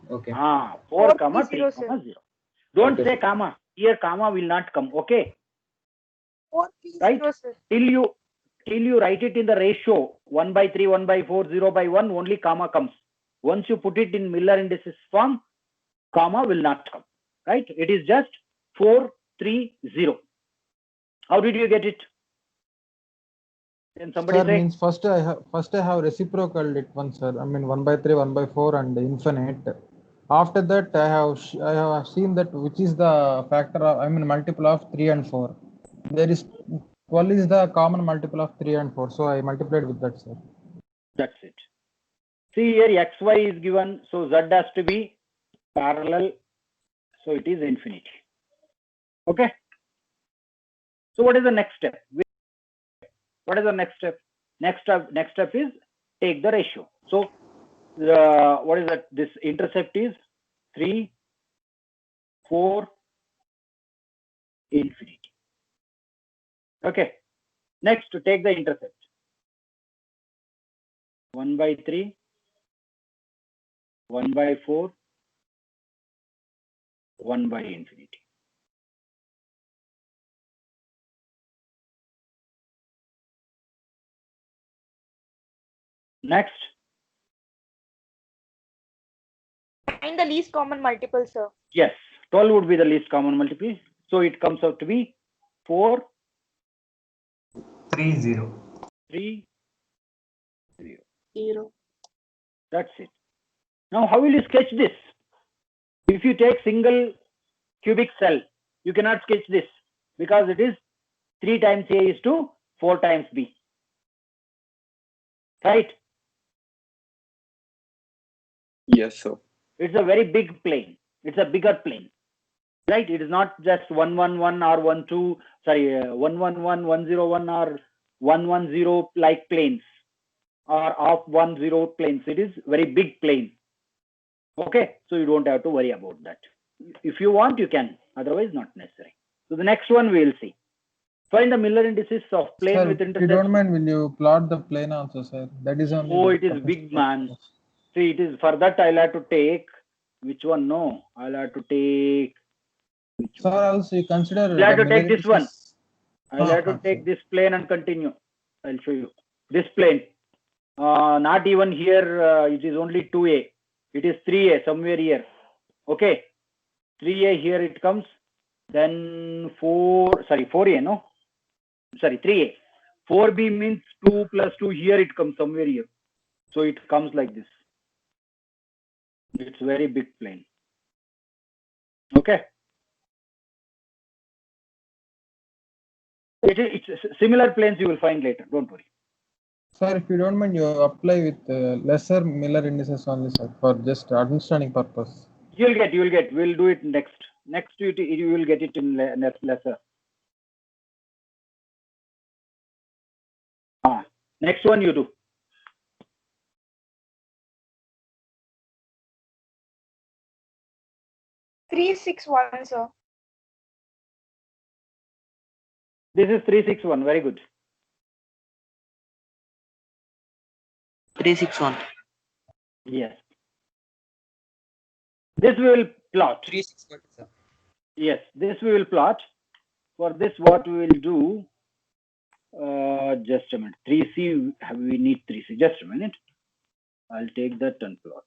Okay. 4, 3, 0. Don't say comma. Here comma will not come. Okay. 4 Right? sir. Till you write it in the ratio 1/3, 1/4, 0/1, only comma comes. Once you put it in Miller indices form, comma will not come. Right? It is just 4, 3, 0. How did you get it? Can somebody Sir, say? means first I have reciprocal it one, sir. I mean 1/3, 1/4, and infinite. After that, I have seen that which is the factor of, I mean multiple of 3 and 4. There is 12 is the common multiple of 3 and 4. So I multiplied with that, sir. That's it. See here xy is given, so z has to be parallel, so it is infinity. Okay. So what is the next step? What is the next step? Next step is take the ratio. So what is that? This intercept is 3, 4, infinity. Okay. Next, to take the intercept. 1/3, 1/4, 1/infinity. Next. Find the least common multiple, sir. Yes, 12 would be the least common multiple. So it comes out to be 4, 3, 0. 3, 0. That's it. Now, how will you sketch this? If you take single cubic cell, you cannot sketch this because it is 3 times A is to 4 times B. Right? Yes, sir. It's a very big plane. It's a bigger plane. Right? It is not just 1, 1, 1 or 1, 2, sorry, 1, 1, 1, 1, 0, 1 or 1, 1, 0 like planes or of 1, 0 planes. It is very big plane. Okay, so you don't have to worry about that. If you want, you can. Otherwise, not necessary. So the next one we will see. Find the Miller indices of plane Sir, with if you intercept. don't mind, will you plot the plane also, sir? That is only. Oh, it is big, man. See, it is for that I'll have to take which one? No, I'll have to take. Sir, also you consider. I'll have to take this one. I'll have to sir. take this plane and continue. I'll show you this plane. Not even here. It is only 2A. It is 3A somewhere here. Okay, 3A here it comes. Then 4A, no? Sorry, 3A. 4B means 2 plus 2 here it comes somewhere here. So it comes like this. It's very big plane. Okay. It's similar planes you will find later. Don't worry. Sir, if you don't mind, you apply with lesser Miller indices only, sir, for just understanding purpose. You'll get. We'll do it next. Next you will get it in lesser. Next one you do. Three, 6, 1, sir. This is 3, 6, 1. Very good. 3, 6, 1. Yes. This we will plot. 3, 6, 1, sir. Yes, this we will plot. For this, what we will do? Just a minute. 3C. We need 3C. Just a minute. I'll take that and plot.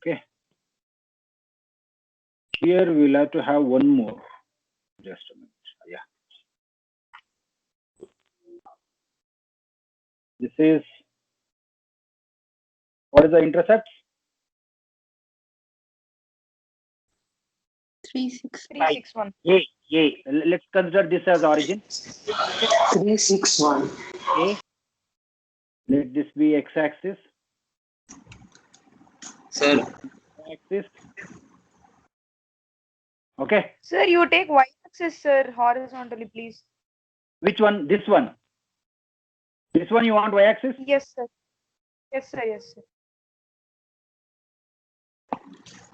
Okay. Here we'll have to have one more. Just a minute. Yeah. This is, what is the intercept? 3, 6. 3, 6, 1. A. Let's consider this as origin. 3, 6, 1. A. Let this be x-axis. Sir, axis. Okay. Sir, you take y-axis, sir, horizontally, please. Which one? This one. This one you want y-axis? Yes, sir. Yes, sir. Yes, sir.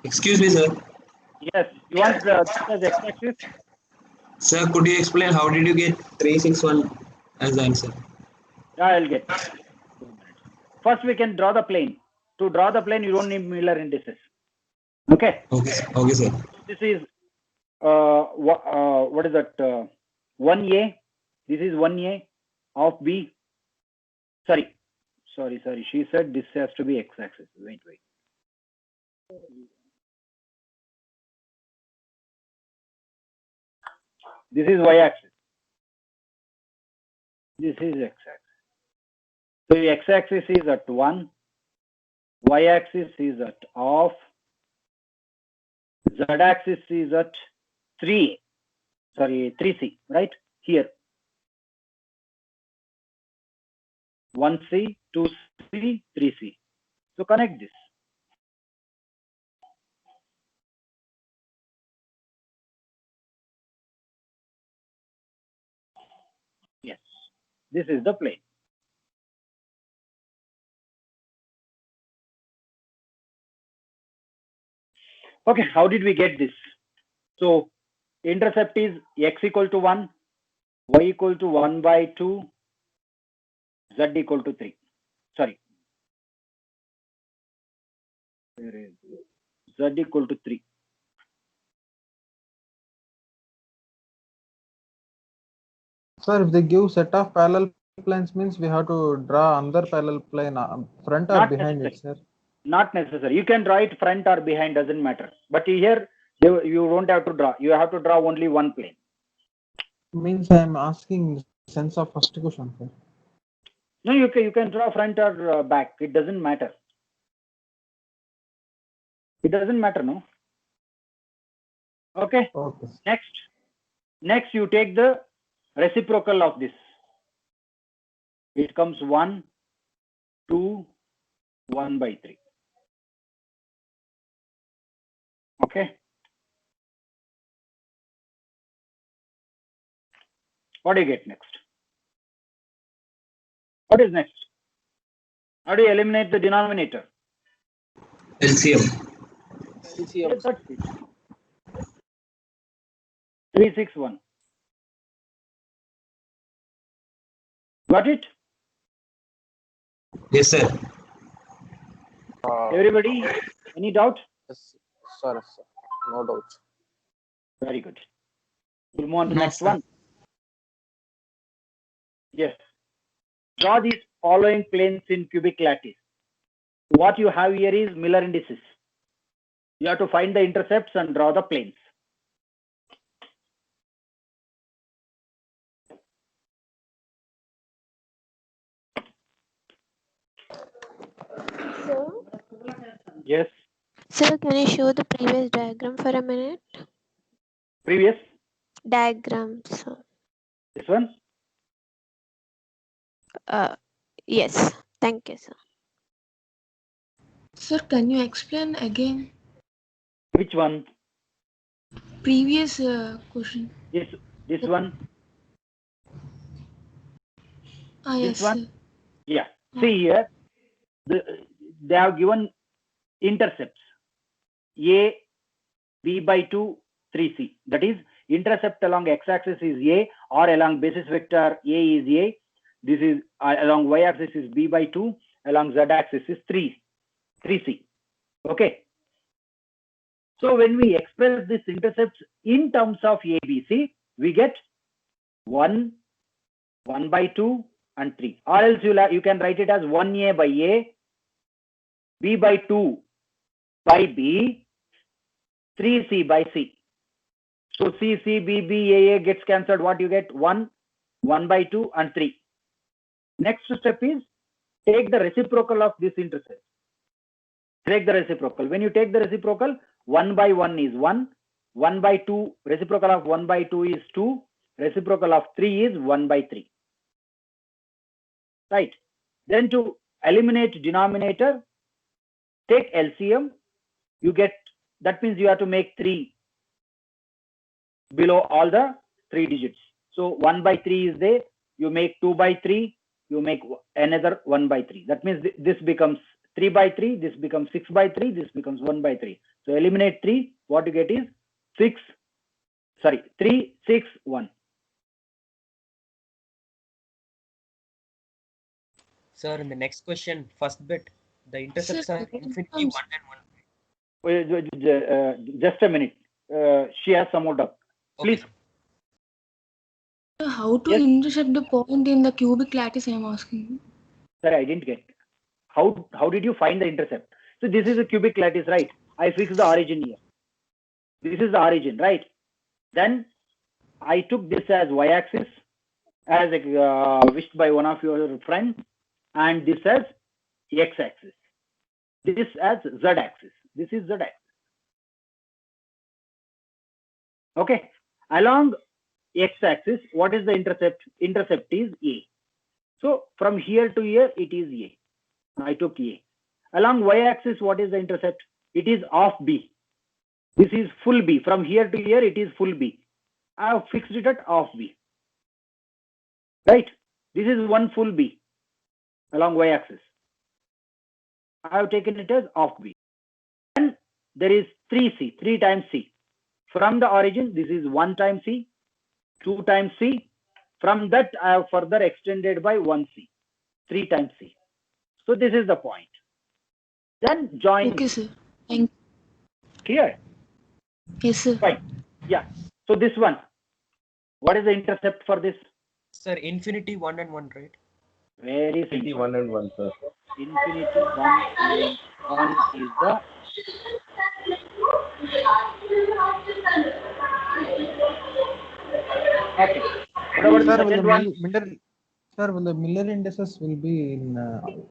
excuse me, sir. Yes. You want this as x-axis? Sir, could you explain how did you get 361 as the answer? Yeah, I'll get. 2 minutes. First, we can draw the plane. To draw the plane, you don't need Miller indices. Okay. Okay, sir. Okay, sir. This is what is that? 1a. This is 1a of b. Sorry. She said this has to be x-axis. Wait. This is y-axis. This is x-axis. So the x-axis is at 1. Y-axis is at off. Z-axis is at 3c, right? Here. 1c, 2c, 3c. So connect this. Yes. This is the plane. Okay, how did we get this? So intercept is x equal to 1, y equal to 1 by 2, z equal to 3. Sorry. Where is it? Z equal to 3. Sir, if they give set of parallel planes means we have to draw another parallel plane front or Not behind necessary. it, sir. Not necessary. You can draw it front or behind, doesn't matter. But here you don't have to draw. You have to draw only one plane. Means I am asking sense of first question, sir. No, you can draw front or back. It doesn't matter. It doesn't matter, no. Okay. Okay. Next you take the reciprocal of this. It comes 1, 2, 1 by 3. Okay. What do you get next? What is next? How do you eliminate the denominator? LCM. 361. Got it? Yes, sir. Everybody, any doubt? Yes, sir. No doubt. Very good. We'll move on to No, next sir. one. Yes. Draw these following planes in cubic lattice. What you have here is Miller indices. You have to find the intercepts and draw the planes. Sir, Yes. sir, can you show the previous diagram for a minute? Previous. Diagram, sir. This one. Yes. Thank you, sir. Sir, can you explain again Which one? previous question? This one. Yes, This one? sir. Yeah. See here, they have given intercepts A, B by 2, 3C. That is, intercept along x-axis is A, or along basis vector A is A. This is along y-axis is B by 2, along z-axis is 3C. Okay. So when we express these intercepts in terms of A, B, C, we get 1, 1 by 2, and 3. Or else you can write it as 1A by A, B by 2 by B, 3C by C. So C, C, B, B, A gets cancelled. What you get? 1, 1 by 2, and 3. Next step is take the reciprocal of this intercept. Take the reciprocal. When you take the reciprocal, 1 by 1 is 1, 1 by 2, reciprocal of 1 by 2 is 2, reciprocal of 3 is 1 by 3. Right. Then to eliminate denominator, take LCM. you get, that means you have to make 3 below all the 3 digits. So 1 by 3 is there, you make 2 by 3, you make another 1 by 3. That means this becomes 3 by 3, this becomes 6 by 3, this becomes 1 by 3. So eliminate 3, what you get is 3, 6, 1. Sir, in the next question, first bit, the intercepts Sir, are infinity 1 and 1. Just a minute. She has some more doubt. Please. Sir, how to Yes. intercept the point in the cubic lattice I am asking. Sorry, I didn't get. How did you find the intercept? So this is a cubic lattice, right? I fixed the origin here. This is the origin, right? Then I took this as y-axis, as wished by one of your friends, and this as x-axis. This as z-axis. This is z-axis. Okay. Along x-axis, what is the intercept? Intercept is a. So from here to here, it is a. I took a. Along y-axis, what is the intercept? It is off b. This is full b. From here to here, it is full b. I have fixed it at off b. Right? This is one full b along y-axis. I have taken it as off b. And there is 3c, 3 times c. From the origin, this is 1 times c, 2 times c. From that, I have further extended by 1c, 3 times c. So this is the point. Then join. Okay, sir. Thank Clear? Yes, sir. Fine. Yeah. So this one, what is the intercept for this? Sir, infinity 1 and 1, right? Very Infinity simple. 1 and 1, sir. Infinity 1 and 1 is the okay. What about the Sir, second one? will the Miller indices will be in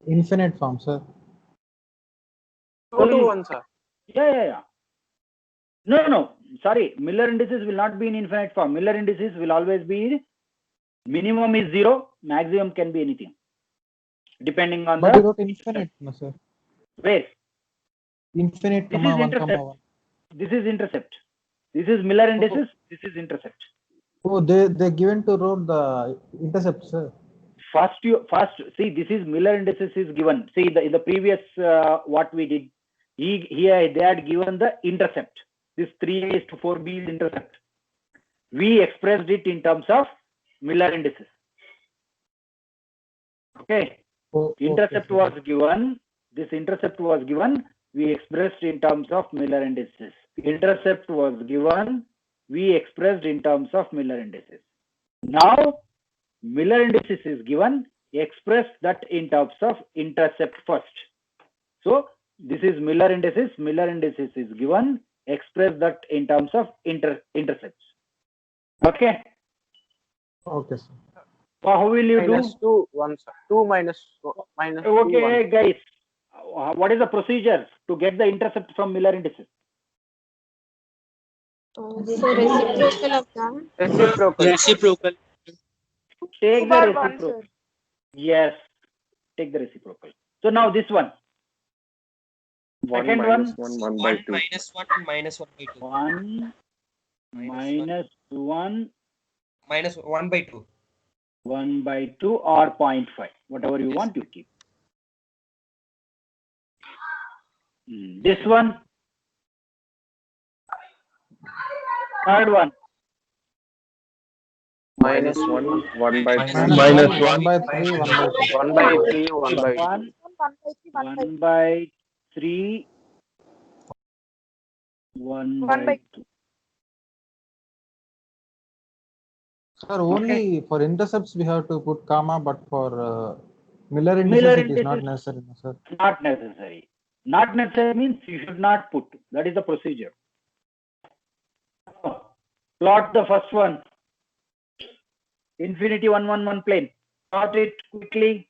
infinite form, sir? 2 to 1, sir. Yeah. No. Sorry, Miller indices will not be in infinite form. Miller indices will always be minimum is 0, maximum can be anything, depending on But the. you wrote infinite, no, sir. Where? Infinite, This comma, is 1, intercept. comma 1. This is intercept. This is Miller indices. This is intercept. Oh, they given to wrote the intercept, sir. First see, this is Miller indices is given. See, in the previous what we did, here they had given the intercept. This 3a to 4b is intercept. We expressed it in terms of Miller indices. Okay. Intercept was given. This intercept was given. We expressed in terms of Miller indices. Intercept was given. We expressed in terms of Miller indices. Now, Miller indices is given. Express that in terms of intercept first. So, this is Miller indices. Miller indices is given. Express that in terms of intercepts. Okay. Okay, sir. So how will you Minus do? 2, 1, sir. 2 minus 2, 1. Okay, guys. What is the procedure to get the intercept from Miller indices? So reciprocal of that. Reciprocal. Take 2 the bar 1, reciprocal. sir. Yes, take the reciprocal. So now this one. 1 Second minus one. 1, 1 by 1 2. minus 1 and minus 1 by 2. 1 minus 1 Minus 1 by 2. 1 by 2 or 0.5. Whatever you want, you keep. This one. Third one. Minus 1, 1 by 3. Minus 1 by 3, 1 by 2. 1 by 3, 1 by 2. 1 1 by 3, 1 by 3, 1 1 by by 2. Sir, only for intercepts we have to put comma, but for Miller indices Miller it is not indices- necessary, no, sir. Not necessary. Not necessary means you should not put. That is the procedure. Plot the first one. Infinity 1, 1, 1 plane. Plot it quickly.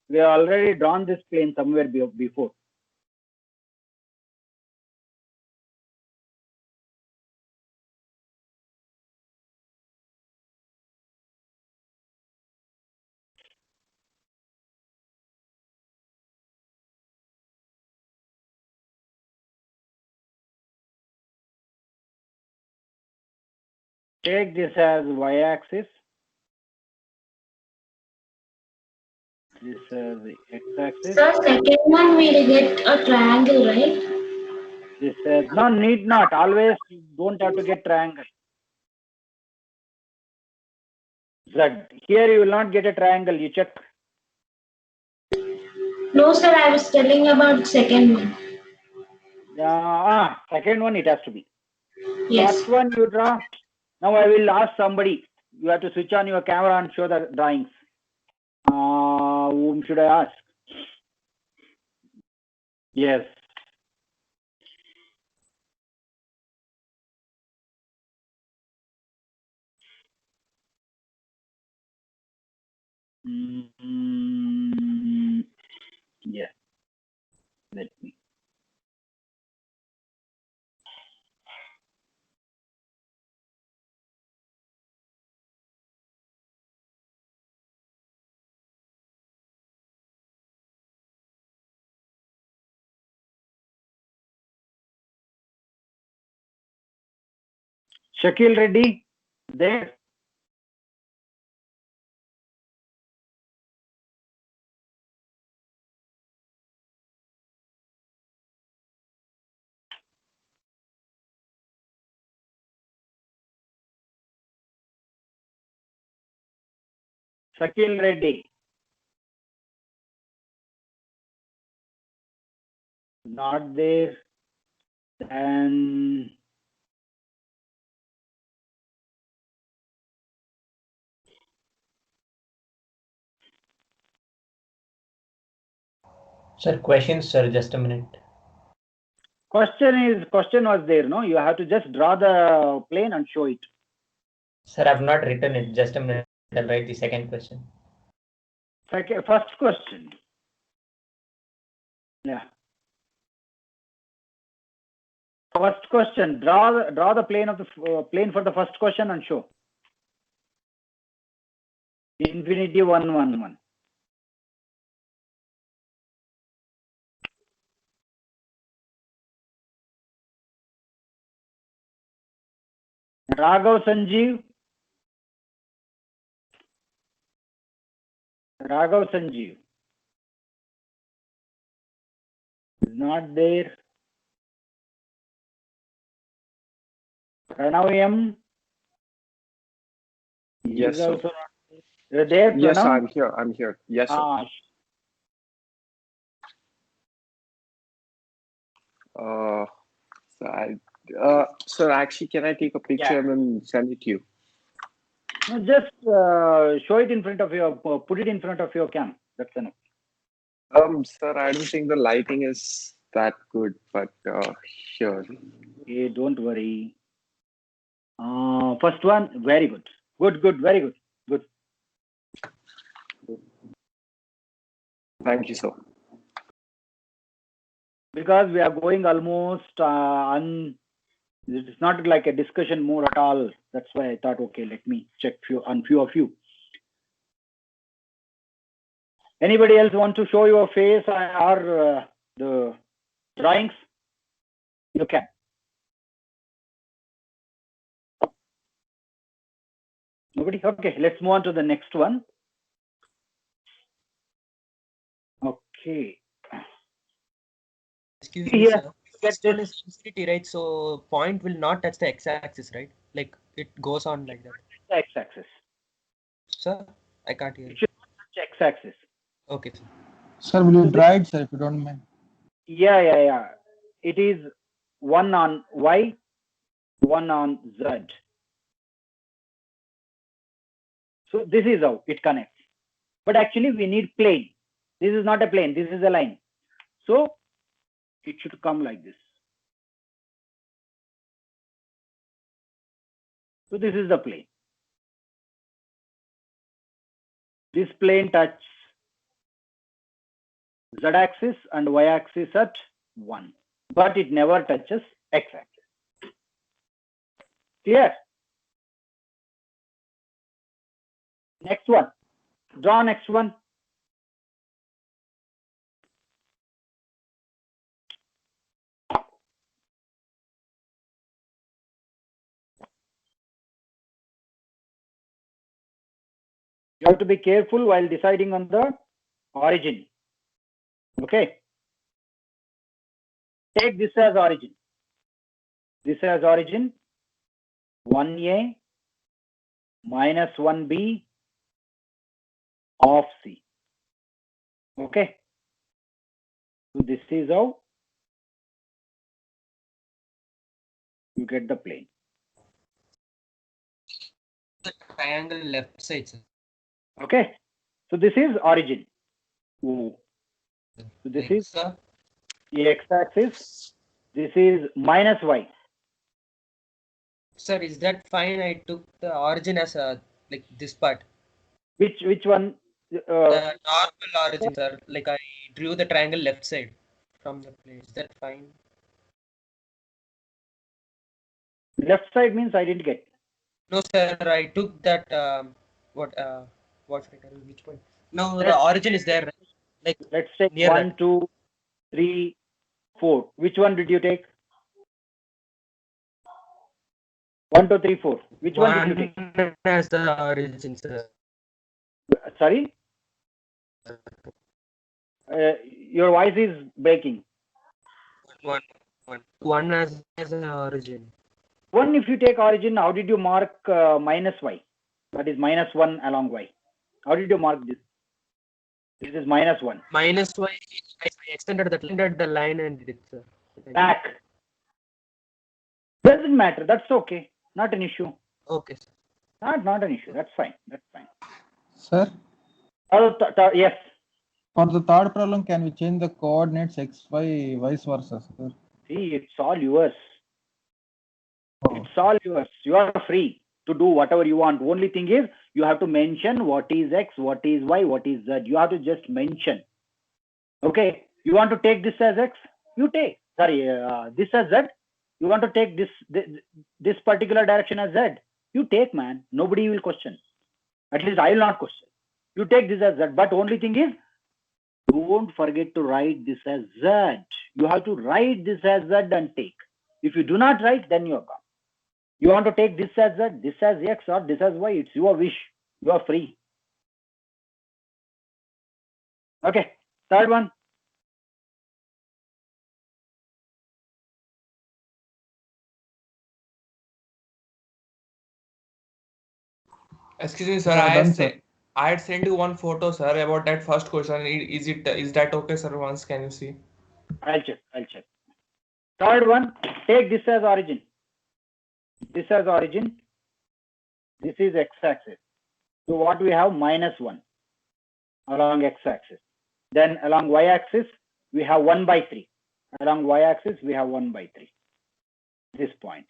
We have already drawn this plane somewhere before. Take this as y-axis. This as the x-axis. Sir, second one we'll get a triangle, right? This says no, need not. Always you don't have to get triangle. Z. Here you will not get a triangle. You check. No, sir, I was telling about second one. Second one it has to be. Yes. First one you draw. Now I will ask somebody. You have to switch on your camera and show the drawings. Whom should I ask? Yes. Yeah. Let me. Shakil Reddy, there. Shakil Reddy. Not there. And Sir, questions, sir. Just a minute. question was there, no? You have to just draw the plane and show it. Sir, I've not written it. Just a minute. I'll write the second question. First question. Yeah. First question. Draw the plane of the plane for the first question and show. Infinity 1, 1, 1. Raghav Sanjeev. Raghav Sanjeev. Is not there. Pranav M. Yes, Is sir. also not there. You're there, Yes, Pranav? I'm here. I'm here. Yes, sir. Sir, actually, can I take a picture and then send it to you? No, just show it in front of your, put it in front of your cam. That's enough. Sir, I don't think the lighting is that good, but sure. Okay, don't worry. First one, very good. Good, very good. Good. Thank you, sir. Because we are going almost it's not like a discussion more at all. That's why I thought, okay, let me check few of you. Anybody else want to show your face or the drawings? You can. Nobody? Okay, let's move on to the next one. Okay. Excuse me, Here, sir. First one is infinity, right? So point will not touch the x-axis, right? Like it goes on like that. The x-axis. Sir, I can't hear It you. should not touch x-axis. Okay, sir. Sir, will you try it, sir, if you don't mind? Yeah. It is one on Y, one on Z. So this is how it connects. But actually we need plane. This is not a plane, this is a line. So it should come like this. So this is the plane. This plane touches Z-axis and Y-axis at 1. But it never touches X-axis. Clear? Next one. Draw next one. You have to be careful while deciding on the origin. Okay. Take this as origin. This as origin 1a minus 1b of c. Okay. So this is how you get the plane. The triangle left side, sir. Okay. So this is origin. So this Like, is sir, the x-axis. This is minus y. sir, is that fine? I took the origin as a like this part. Which one? The normal origin, sir. Like I drew the triangle left side from the plane. Is that fine? Left side means I didn't get. No, sir. I took that. What should I tell you? Which one? No, the Let's- origin is there. Right? Like Let's take near 1, that. 2, 3, 4. Which one did you take? 1, 2, 3, 4. Which one did you take? As the origin, sir. Sorry? Your voice is breaking. One as an origin. 1, if you take origin, how did you mark minus y? That is minus 1 along y. How did you mark this? This is minus 1. Minus y. I extended the line and did it, sir. Back. Doesn't matter. That's okay. Not an issue. Okay, sir. Not an issue. That's fine. That's fine. Sir, Yes. for the third problem, can we change the coordinates x, y, vice versa, sir? See, it's all yours. It's all yours. You are free to do whatever you want. Only thing is, you have to mention what is x, what is y, what is z. You have to just mention. Okay. You want to take this as x? You take. Sorry, this as z. You want to take this particular direction as z? You take, man. Nobody will question. At least I will not question. You take this as z. But only thing is, don't forget to write this as z. You have to write this as z and take. If you do not write, then you are gone. You want to take this as z, this as x, or this as y. It's your wish. You are free. Okay. Third one. Excuse me, sir. Yeah, done, sir. I had sent you one photo, sir, about that first question. Is that okay, sir? Once can you see? I'll check. Third one. Take this as origin. This as origin. This is x-axis. So what we have? Minus 1 along x-axis. Then along y-axis, we have 1 by 3. Along y-axis, we have 1 by 3. This point.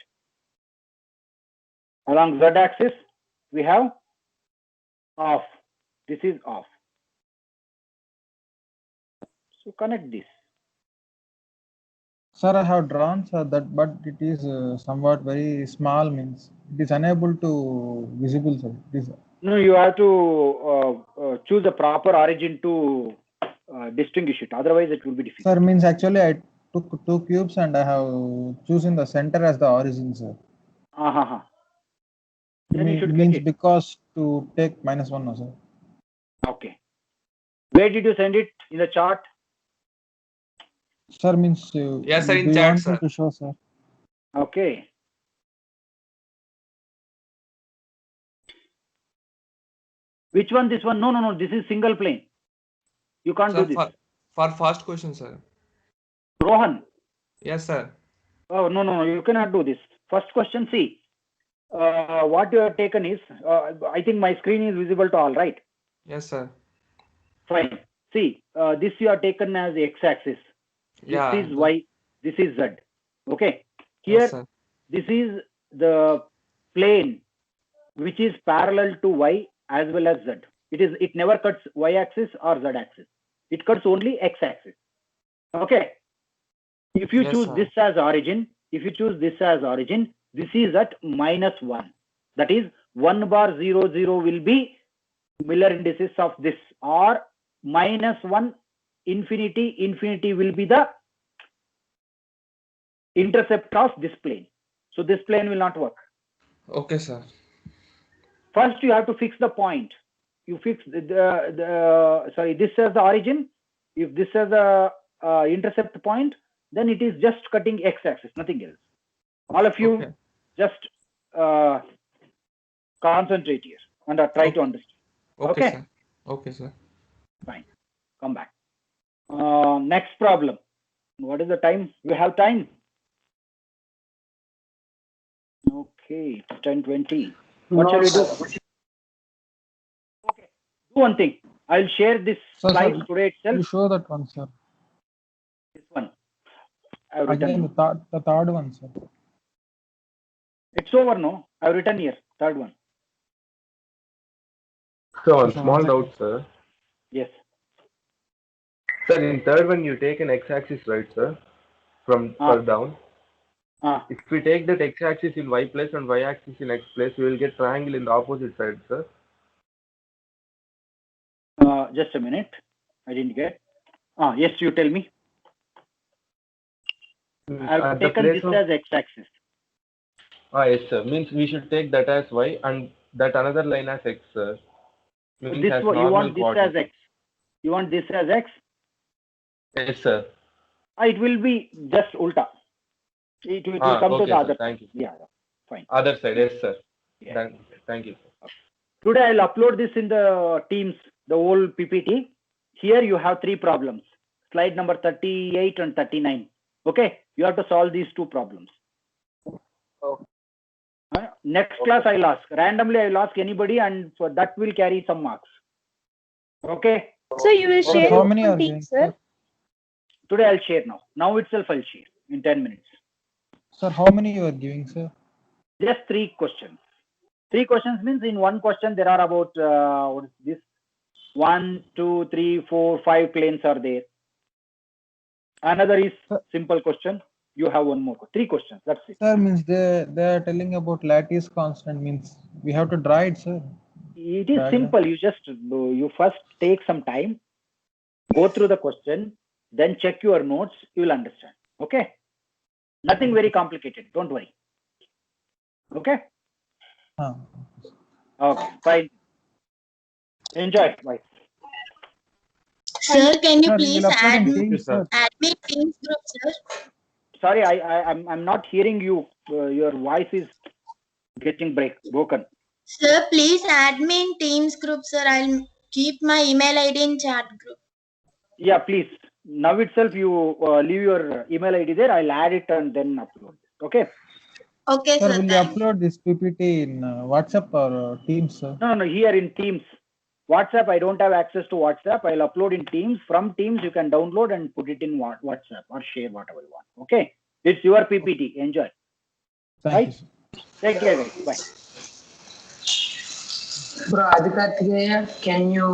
Along z-axis, we have off. This is off. So connect this. Sir, I have drawn, sir, that, but it is somewhat very small, means it is unable to visible, sir. It is, No, you have to choose a proper origin to distinguish it. Otherwise, it will be difficult. sir, means actually I took 2 cubes and I have chosen the center as the origin, sir. Then you should get Means it. because to take minus 1, no, sir. Okay. Where did you send it? In the chart? Sir, means Yes, sir, in do you chat, want sir. me to show, sir? Okay. Which one? This one? No. This is single plane. You can't Sir, do this. for first question, sir. Rohan. Yes, sir. Oh, no. You cannot do this. First question, see. What you have taken is, I think my screen is visible to all, right? Yes, sir. Fine. See, this you have taken as x-axis. Yeah. This is y. This is z. Okay. Here, Yes, sir. this is the plane which is parallel to y as well as z. It never cuts y-axis or z-axis. It cuts only x-axis. Okay. If you Yes, choose sir. this as origin, this is at minus 1. That is 1 bar 0 0 will be Miller indices of this, or minus 1 infinity will be the intercept of this plane. So this plane will not work. Okay, sir. First, you have to fix the point. you fix sorry, this as the origin. If this as the intercept point, then it is just cutting x-axis, nothing else. All of you Okay. just concentrate here and try to understand. Okay, Okay. sir. Okay, sir. Fine. Come back. Next problem. What is the time? We have time. Okay, it's 10:20. What shall we do? Okay, do one thing. I'll share this Sir, slide sir, today itself. you show that one, sir. This one. I've written. Again, the third one, sir. It's over, no? I've written here. Third one. So one Sir, small one doubt, sir. Yes. Sir, in third one you take an x-axis, right, sir? From Ah. further down. If we take that x-axis in y place and y-axis in x place, we will get triangle in the opposite side, sir. Just a minute. I didn't get. Yes, you tell me. I've At the taken place this of as x-axis. yes, sir. Means we should take that as y and that another line as x, sir. Means This as one, you normal want this as coordinate. x. You want this as x. Yes, sir. It will be just ulta. It will come to Okay, the sir. other. Thank you. Yeah, fine. Other side, yes, sir. Yeah. Thank you. Today I'll upload this in the Teams, the whole PPT. Here you have 3 problems. Slide number 38 and 39. Okay, you have to solve these 2 problems. Next class I'll ask. Randomly I'll ask anybody, and for that will carry some marks. Okay. So you will Sir, share how it many on are Teams, there? sir? Today I'll share now. Now itself I'll share in 10 minutes. Sir, how many you are giving, sir? Just 3 questions. 3 questions means in one question there are about what is this? 1, 2, 3, 4, 5 planes are there. Another is simple question. You have one more. 3 questions. That's it. Sir, means they are telling about lattice constant, means we have to draw it, sir. It is Diagram. simple. You first take some time, go through the question, then check your notes. You will understand. Okay. Nothing very complicated. Don't worry. Okay. Okay. Fine. Enjoy. Bye. Sir, can you Sir, please you'll upload add in me, Teams, sir. add me in Teams group, sir? Sorry, I'm not hearing you. Your voice is getting broken. Sir, please add me in Teams group, sir. I'll keep my email ID in chat group. Yeah, please. Now itself you leave your email ID there. I'll add it and then upload it. Okay. Okay, Sir, sir. will you Thanks. upload this PPT in WhatsApp or Teams, sir? No, here in Teams. WhatsApp, I don't have access to WhatsApp. I'll upload in Teams. From Teams, you can download and put it in WhatsApp or share whatever you want. Okay. It's your PPT. Enjoy. Thank you, sir. Take care, guys. Bye. Bro, Adikarthikeya, can you